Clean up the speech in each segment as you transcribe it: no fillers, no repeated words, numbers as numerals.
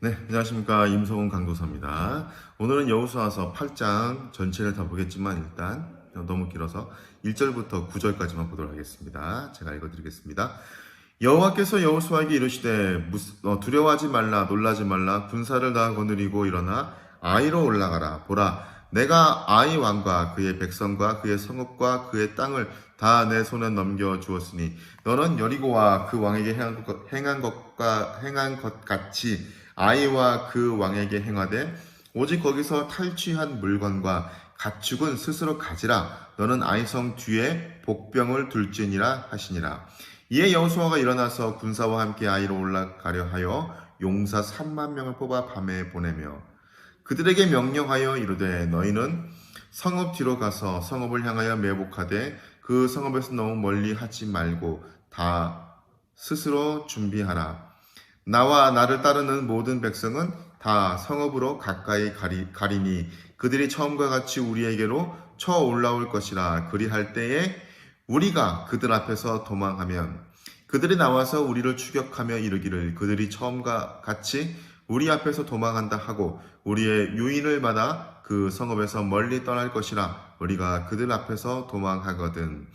네, 안녕하십니까. 임성훈 강도사입니다. 오늘은 여호수아서 8장 전체를 다 보겠지만 일단 너무 길어서 1절부터 9절까지만 보도록 하겠습니다. 제가 읽어드리겠습니다. 여호와께서 여호수아에게 이르시되 두려워하지 말라 놀라지 말라 군사를 다 거느리고 일어나 아이로 올라가라. 보라, 내가 아이 왕과 그의 백성과 그의 성읍과 그의 땅을 다 내 손에 넘겨 주었으니 너는 여리고와 그 왕에게 행한 것 같이 아이와 그 왕에게 행하되 오직 거기서 탈취한 물건과 가축은 스스로 가지라. 너는 아이성 뒤에 복병을 둘지니라 하시니라. 이에 여호수아가 일어나서 군사와 함께 아이로 올라가려 하여 용사 3만 명을 뽑아 밤에 보내며 그들에게 명령하여 이르되 너희는 성읍 뒤로 가서 성읍을 향하여 매복하되 그 성읍에서 너무 멀리 하지 말고 다 스스로 준비하라. 나와 나를 따르는 모든 백성은 다 성읍으로 가까이 가리니 그들이 처음과 같이 우리에게로 쳐 올라올 것이라. 그리할 때에 우리가 그들 앞에서 도망하면 그들이 나와서 우리를 추격하며 이르기를 그들이 처음과 같이 우리 앞에서 도망한다 하고 우리의 유인을 받아 그 성읍에서 멀리 떠날 것이라. 우리가 그들 앞에서 도망하거든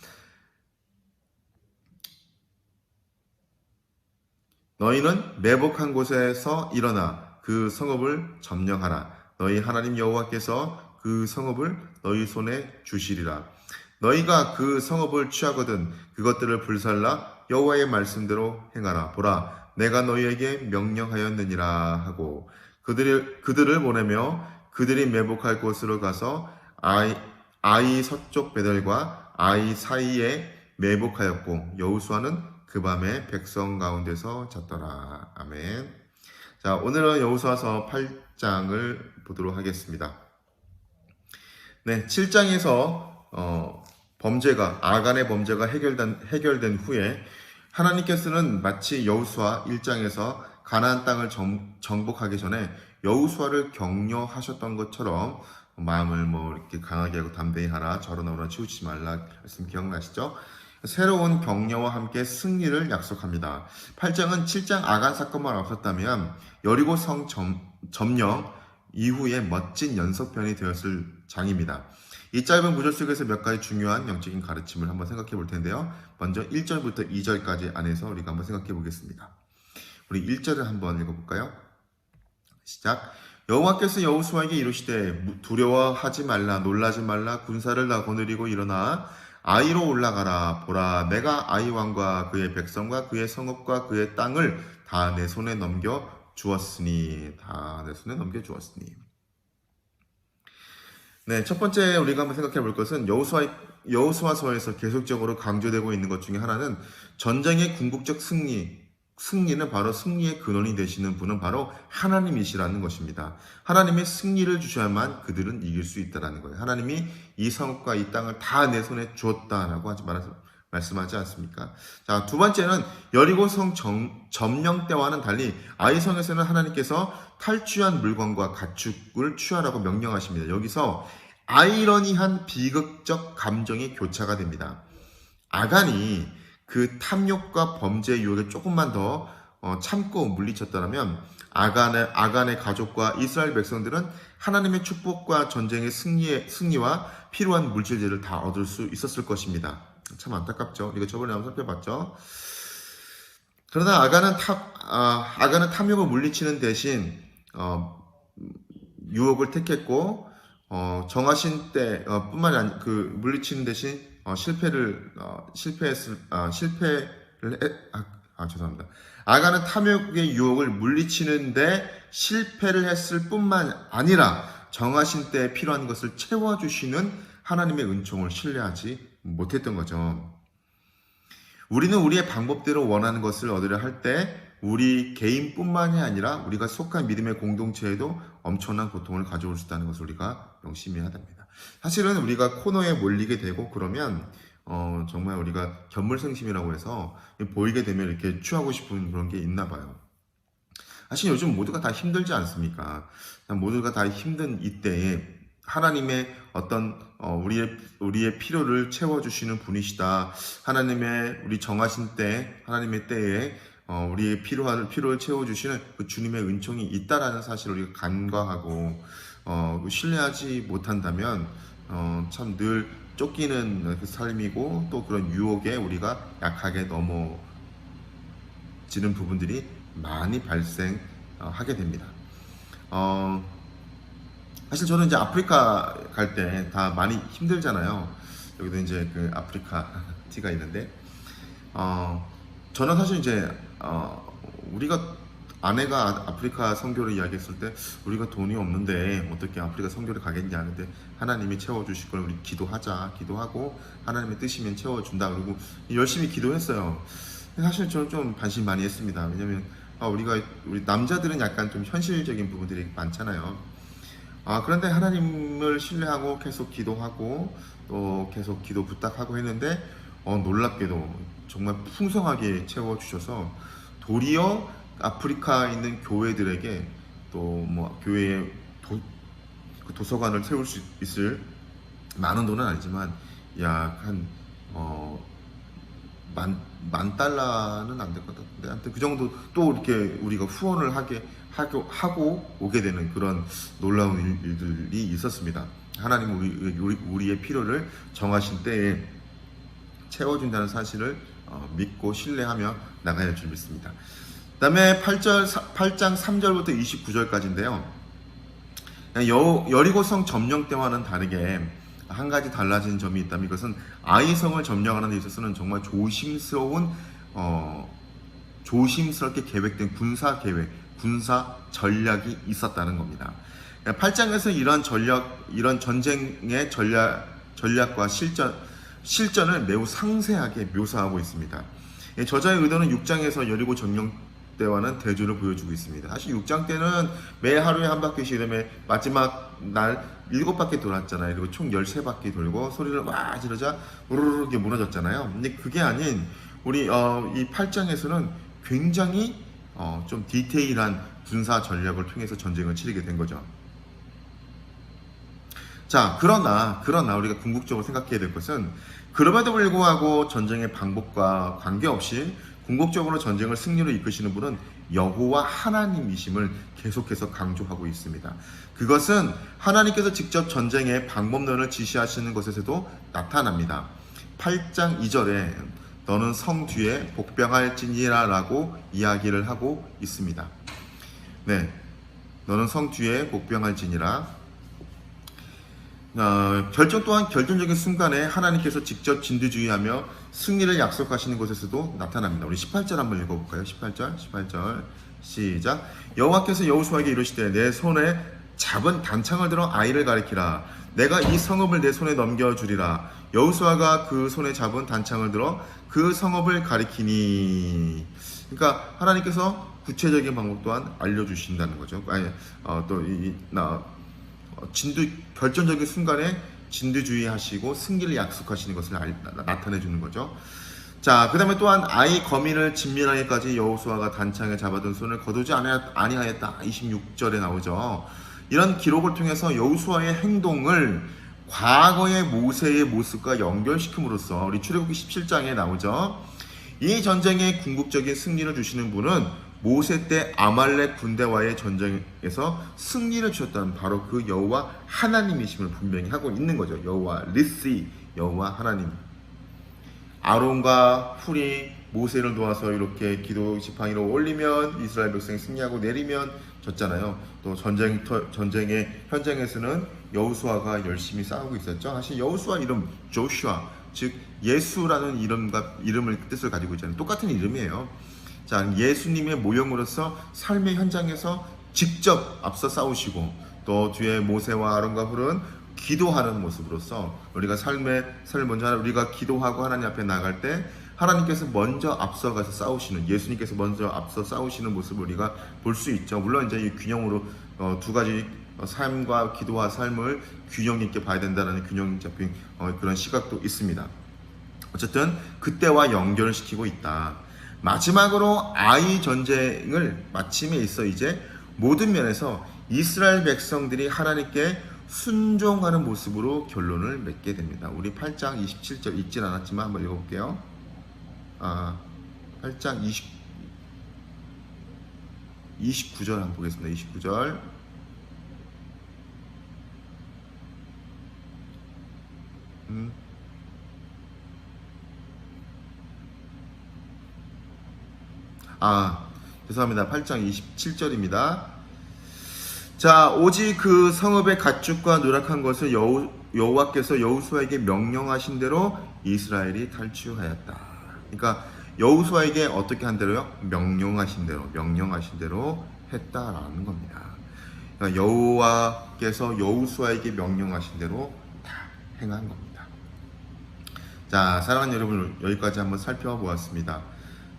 너희는 매복한 곳에서 일어나 그 성읍을 점령하라. 너희 하나님 여호와께서 그 성읍을 너희 손에 주시리라. 너희가 그 성읍을 취하거든 그것들을 불살라 여호와의 말씀대로 행하라. 보라, 내가 너희에게 명령하였느니라 하고 그들을 보내며 그들이 매복할 곳으로 가서 아이 서쪽 베델과 아이 사이에 매복하였고 여호수아는 그 밤에 백성 가운데서 잤더라. 아멘. 자, 오늘은 여호수아서 8장을 보도록 하겠습니다. 네, 7장에서 아간의 범죄가 해결된 후에 하나님께서는 마치 여호수아 1장에서 가나안 땅을 정복하기 전에 여호수아를 격려하셨던 것처럼 마음을 이렇게 강하게 하고 담대히 하라, 저러나 오라 치우치지 말라 말씀 기억나시죠? 새로운 격려와 함께 승리를 약속합니다. 8장은 7장 아간 사건만 없었다면 여리고 성 점령 이후에 멋진 연속편이 되었을 장입니다. 이 짧은 구절 속에서 몇 가지 중요한 영적인 가르침을 한번 생각해 볼 텐데요. 먼저 1절부터 2절까지 안에서 우리가 한번 생각해 보겠습니다. 우리 1절을 한번 읽어볼까요? 시작. 여호와께서 여호수아에게 이르시되 두려워하지 말라 놀라지 말라 군사를 다 거느리고 일어나 아이로 올라가라. 보라, 내가 아이 왕과 그의 백성과 그의 성읍과 그의 땅을 다 내 손에 넘겨 주었으니. 네, 첫 번째 우리가 한번 생각해 볼 것은 여호수아서에서 계속적으로 강조되고 있는 것 중에 하나는 전쟁의 궁극적 승리는 바로 승리의 근원이 되시는 분은 바로 하나님이시라는 것입니다. 하나님의 승리를 주셔야만 그들은 이길 수 있다는 거예요. 하나님이 이 성읍과 이 땅을 다 내 손에 주었다라고 말씀하지 않습니까? 자, 두 번째는 여리고 성 점령 때와는 달리 아이 성에서는 하나님께서 탈취한 물건과 가축을 취하라고 명령하십니다. 여기서 아이러니한 비극적 감정이 교차가 됩니다. 아간이 그 탐욕과 범죄의 유혹에 조금만 더 참고 물리쳤다면 아간의 가족과 이스라엘 백성들은 하나님의 축복과 전쟁의 승리와 필요한 물질들을 다 얻을 수 있었을 것입니다. 참 안타깝죠. 이거 저번에 한번 살펴봤죠. 그러나 아간은 탐욕을 물리치는 대신 유혹을 택했고 정하신 때 뿐만이 아니라 그 물리치는 대신 죄송합니다. 아간은 탐욕의 유혹을 물리치는데 실패를 했을 뿐만 아니라 정하신 때에 필요한 것을 채워주시는 하나님의 은총을 신뢰하지 못했던 거죠. 우리는 우리의 방법대로 원하는 것을 얻으려 할 때 우리 개인뿐만이 아니라 우리가 속한 믿음의 공동체에도 엄청난 고통을 가져올 수 있다는 것을 우리가 명심해야 됩니다. 사실은 우리가 코너에 몰리게 되고 그러면 정말 우리가 견물생심이라고 해서 보이게 되면 이렇게 취하고 싶은 그런 게 있나 봐요. 사실 요즘 모두가 다 힘들지 않습니까? 모두가 다 힘든 이때에 하나님의 어떤 우리의 필요를 채워주시는 분이시다. 하나님의 우리 정하신 때 하나님의 때에 우리의 필요를 채워주시는 그 주님의 은총이 있다라는 사실을 우리가 간과하고 신뢰하지 못한다면 참 늘 쫓기는 그 삶이고 또 그런 유혹에 우리가 약하게 넘어지는 부분들이 많이 발생하게 됩니다. 사실 저는 이제 아프리카 갈 때 다 많이 힘들잖아요. 여기도 이제 그 아프리카 티가 있는데, 저는 사실 이제 우리가 아내가 아프리카 선교를 이야기했을 때 우리가 돈이 없는데 어떻게 아프리카 선교를 가겠냐 하는데 하나님이 채워주실 걸 우리 기도하고 하나님의 뜻이면 채워준다 그러고 열심히 기도했어요. 사실 저는 좀 반신반의했습니다. 왜냐면 우리 남자들은 약간 좀 현실적인 부분들이 많잖아요. 그런데 하나님을 신뢰하고 계속 기도하고 또 계속 기도 부탁하고 했는데 놀랍게도 정말 풍성하게 채워주셔서 도리어 아프리카에 있는 교회들에게 또 뭐 교회에 도서관을 세울 수 있을 많은 돈은 아니지만 약 한 만 달러는 안 될 것 같은데 아무튼 그 정도 또 이렇게 우리가 후원을 하고 오게 되는 그런 놀라운 일들이 있었습니다. 하나님은 우리의 필요를 정하신 때에 채워준다는 사실을 믿고 신뢰하며 나가야 줄 믿습니다. 그 다음에 8장 3절부터 29절까지인데요. 여리고성 점령 때와는 다르게 한 가지 달라진 점이 있다면 이것은 아이성을 점령하는 데 있어서는 정말 조심스럽게 계획된 군사 전략이 있었다는 겁니다. 8장에서 이런 전쟁의 전략과 실전을 매우 상세하게 묘사하고 있습니다. 저자의 의도는 6장에서 여리고 점령 때와는 대조를 보여주고 있습니다. 사실 6장 때는 매 하루에 한 바퀴씩 이러면 마지막 날 7바퀴 돌았잖아요. 그리고 총 13바퀴 돌고 소리를 와 지르자 우르르 무너졌잖아요. 근데 그게 아닌 우리 이 8장에서는 굉장히 좀 디테일한 군사 전략을 통해서 전쟁을 치르게 된 거죠. 자, 그러나 우리가 궁극적으로 생각해야 될 것은 그럼에도 불구하고 전쟁의 방법과 관계없이 궁극적으로 전쟁을 승리로 이끄시는 분은 여호와 하나님이심을 계속해서 강조하고 있습니다. 그것은 하나님께서 직접 전쟁의 방법론을 지시하시는 것에서도 나타납니다. 8장 2절에 너는 성 뒤에 복병할지니라 라고 이야기를 하고 있습니다. 네, 너는 성 뒤에 복병할지니라. 결정적인 순간에 하나님께서 직접 진두지휘하며 승리를 약속하시는 곳에서도 나타납니다. 우리 18절 한번 읽어볼까요? 18절 시작. 여호와께서 여호수아에게 이르시되 내 손에 잡은 단창을 들어 아이를 가리키라. 내가 이 성읍을 내 손에 넘겨주리라. 여호수아가 그 손에 잡은 단창을 들어 그 성읍을 가리키니. 그러니까 하나님께서 구체적인 방법 또한 알려주신다는 거죠. 결정적인 순간에 진두주의하시고 승리를 약속하시는 것을 나타내 주는 거죠. 자, 그 다음에 또한 아이 거민을 진멸하기까지 여호수아가 단창에 잡아둔 손을 거두지 아니하였다. 26절에 나오죠. 이런 기록을 통해서 여호수아의 행동을 과거의 모세의 모습과 연결시킴으로써 우리 출애굽기 17장에 나오죠. 이 전쟁의 궁극적인 승리를 주시는 분은 모세 때 아말렉 군대와의 전쟁에서 승리를 주셨다는 바로 그 여호와 하나님이심을 분명히 하고 있는 거죠. 여호와 리시, 여호와 하나님. 아론과 훌이 모세를 도와서 이렇게 기도 지팡이로 올리면 이스라엘 백성이 승리하고 내리면 졌잖아요. 또 전쟁의 현장에서는 여호수아가 열심히 싸우고 있었죠. 사실 여호수아 이름 조슈아, 즉 예수라는 이름을 뜻을 가지고 있잖아요. 똑같은 이름이에요. 자, 예수님의 모형으로서 삶의 현장에서 직접 앞서 싸우시고 또 뒤에 모세와 아론과 훌은 기도하는 모습으로서 우리가 삶을 먼저 우리가 기도하고 하나님 앞에 나갈 때 하나님께서 먼저 앞서가서 싸우시는, 예수님께서 먼저 앞서 싸우시는 모습을 우리가 볼 수 있죠. 물론 이제 이 균형으로 두 가지 삶과 기도와 삶을 균형 있게 봐야 된다는 균형 잡힌 그런 시각도 있습니다. 어쨌든 그때와 연결을 시키고 있다. 마지막으로 아이 전쟁을 마침에 있어 이제 모든 면에서 이스라엘 백성들이 하나님께 순종하는 모습으로 결론을 맺게 됩니다. 우리 8장 27절 읽진 않았지만 한번 읽어볼게요. 8장 29절 한번 보겠습니다. 29절. 죄송합니다. 8장 27절입니다. 자, 오직 그 성읍의 가축과 누락한 것을 여호와께서 여호수아에게 명령하신 대로 이스라엘이 탈취하였다. 그러니까 여호수아에게 어떻게 한 대로요? 명령하신 대로 했다라는 겁니다. 그러니까 여호와께서 여호수아에게 명령하신 대로 다 행한 겁니다. 자, 사랑하는 여러분, 여기까지 한번 살펴보았습니다.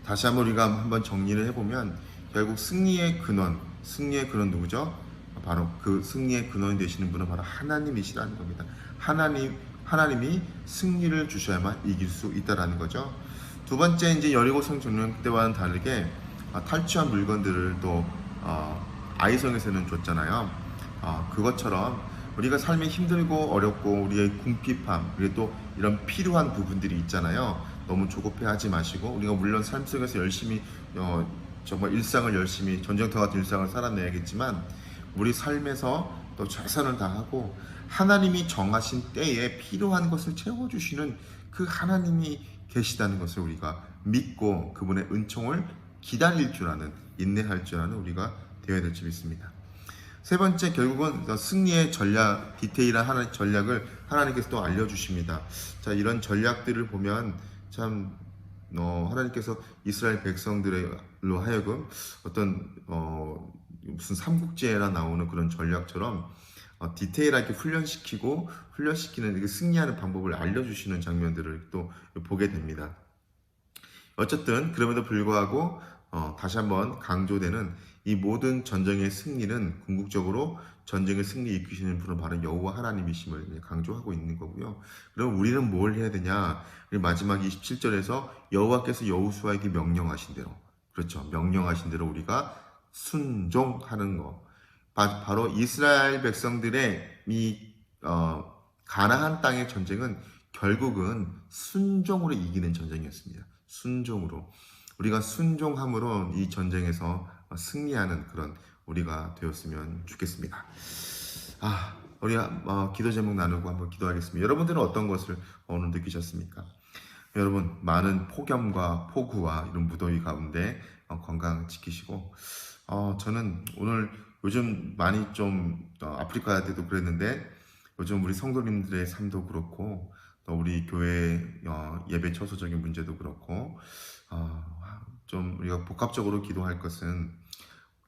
다시 한번 우리가 한번 정리를 해보면 결국 승리의 근원 누구죠? 바로 그 승리의 근원이 되시는 분은 바로 하나님이시라는 겁니다. 하나님이 승리를 주셔야만 이길 수 있다라는 거죠. 두 번째, 이제 여리고성 점령 때와는 다르게 탈취한 물건들을 또 아이성에서는 줬잖아요. 그것처럼 우리가 삶이 힘들고 어렵고 우리의 궁핍함, 그리고 또 이런 필요한 부분들이 있잖아요. 너무 조급해하지 마시고, 우리가 물론 삶 속에서 열심히 정말 일상을 열심히 전쟁터 같은 일상을 살아내야겠지만, 우리 삶에서 또 최선을 다하고 하나님이 정하신 때에 필요한 것을 채워주시는 그 하나님이 계시다는 것을 우리가 믿고 그분의 은총을 기다릴 줄 아는, 인내할 줄 아는 우리가 되어야 될 줄 믿습니다. 세 번째, 결국은 승리의 전략, 디테일한 하나의 전략을 하나님께서 또 알려주십니다. 자, 이런 전략들을 보면 참 하나님께서 이스라엘 백성들로 하여금 어떤 무슨 삼국지에나 나오는 그런 전략처럼 디테일하게 훈련시키는 그 승리하는 방법을 알려주시는 장면들을 또 보게 됩니다. 어쨌든 그럼에도 불구하고 다시 한번 강조되는 이 모든 전쟁의 승리는 궁극적으로 전쟁의 승리 이끄시는 분은 바로 여호와 하나님이심을 강조하고 있는 거고요. 그럼 우리는 뭘 해야 되냐? 우리 마지막 27절에서 여호와께서 여호수아에게 명령하신 대로, 그렇죠, 명령하신 대로 우리가 순종하는 거. 바로 이스라엘 백성들의 이 가나안 땅의 전쟁은 결국은 순종으로 이기는 전쟁이었습니다. 순종으로. 우리가 순종함으로 이 전쟁에서 승리하는 그런 우리가 되었으면 좋겠습니다. 우리가 기도 제목 나누고 한번 기도하겠습니다. 여러분들은 어떤 것을 오늘 느끼셨습니까? 여러분, 많은 폭염과 폭우와 이런 무더위 가운데 건강 지키시고, 저는 오늘 요즘 많이 좀 아프리카 때도 그랬는데 요즘 우리 성도님들의 삶도 그렇고 또 우리 교회 예배 처소적인 문제도 그렇고 좀 우리가 복합적으로 기도할 것은,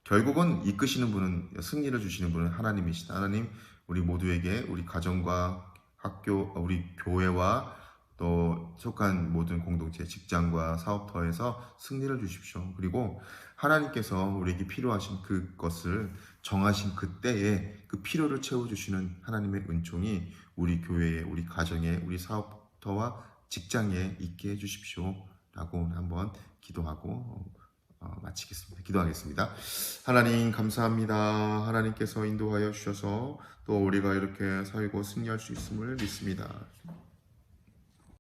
결국은 이끄시는 분은, 승리를 주시는 분은 하나님이시다. 하나님, 우리 모두에게 우리 가정과 학교, 우리 교회와 또 속한 모든 공동체, 직장과 사업터에서 승리를 주십시오. 그리고 하나님께서 우리에게 필요하신 그것을 정하신 그때에 그 필요를 채워주시는 하나님의 은총이 우리 교회에, 우리 가정에, 우리 사업터와 직장에 있게 해주십시오. 라고 한번 기도하고 마치겠습니다. 기도하겠습니다. 하나님, 감사합니다. 하나님께서 인도하여 주셔서 또 우리가 이렇게 살고 승리할 수 있음을 믿습니다.